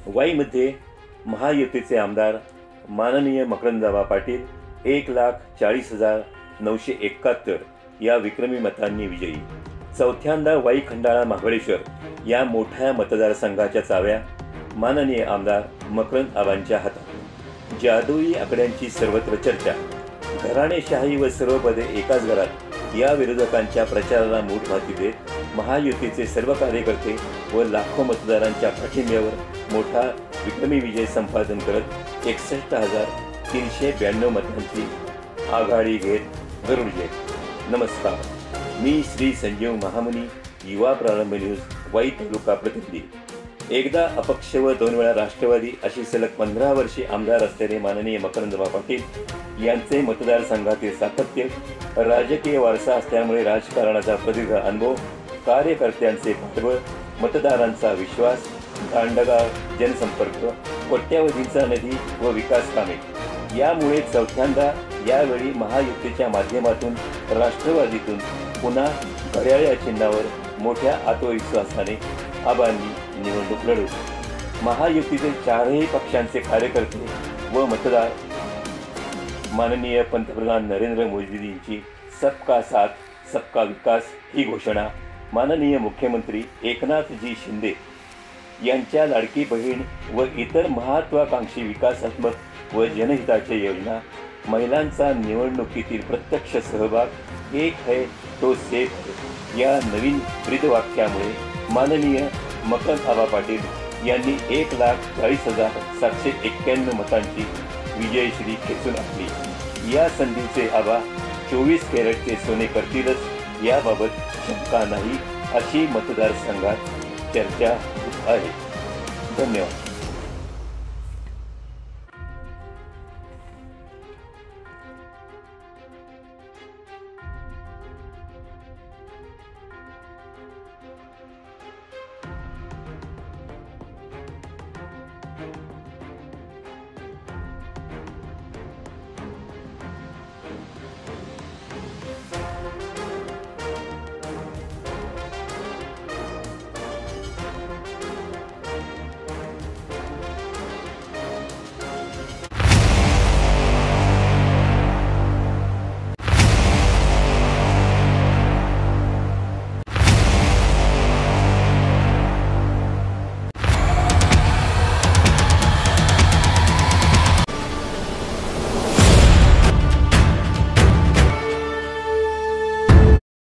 वाईमध्ये महायुतीचे आमदार माननीय मकरंदराव पाटील 1,40,971 या विक्रमी मतांनी विजयी। चौथ्यांदा वाई खंडाळा महाबळेश्वर या मोठ्या मतदारसंघाच्या चाव्या माननीय आमदार मकरंद आबांच्या हातात। जादुई आकड्यांची सर्वत्र चर्चा, घराणेशाही व सर्व पदे एकाच घरात या विरोधकांच्या प्रचाराला मूठ भाती देत महायुतीचे सर्व कार्यकर्ते व लाखो मतदारांच्या पाठिंब्यावर मोठा विक्रमी विजय संपादन करत 61,392 मतांची आघाडी घेत गरुडले। नमस्कार, मी श्री संजीव महामुनी, युवा प्रारंभ न्यूज, वाई तालुका प्रतिनिधी। एकदा अपक्ष व 2 वेळा राष्ट्रवादी अशी सलग 15 वर्षे आमदार असलेले माननीय मकरंदराव पाटील यांचे मतदारसंघातील सातत्य, राजकीय वारसा असल्यामुळे राजकारणाचा प्रदीर्घ अनुभव, कार्यकर्त्यांचे पाठबळ, मतदारांचा विश्वास, दांडगाव जनसंपर्क, कोट्यावधींचा निधी व विकास कामे यामुळे चौथ्यांदा यावेळी महायुतीच्या माध्यमातून राष्ट्रवादीतून पुन्हा घड्याळ या चिन्हावर मोठ्या आत्मविश्वासाने आबांनी निवडणूक लढवली। महायुतीचे 4ही पक्षांचे कार्यकर्ते व मतदार माननीय पंतप्रधान नरेंद्र मोदींची सबका साथ सबका विकास ही घोषणा, माननीय मुख्यमंत्री एकनाथजी शिंदे यांच्या लाडकी बहीण व इतर महत्त्वाकांक्षी विकासात्मक व जनहिताच्या योजना, महिलांचा निवडणुकीतील प्रत्यक्ष सहभाग, एक है तो सेफ या नवीन ब्रीदवाक्यामुळे माननीय मकरंद आबा पाटील यांनी 1,40,791 मतांची विजयश्री खेचून आणली। या संधीचे आबा 24 कॅरेटचे सोने करतीलच याबाबत शंका नाही, अशी मतदारसंघात चर्चा आहे। धन्यवाद।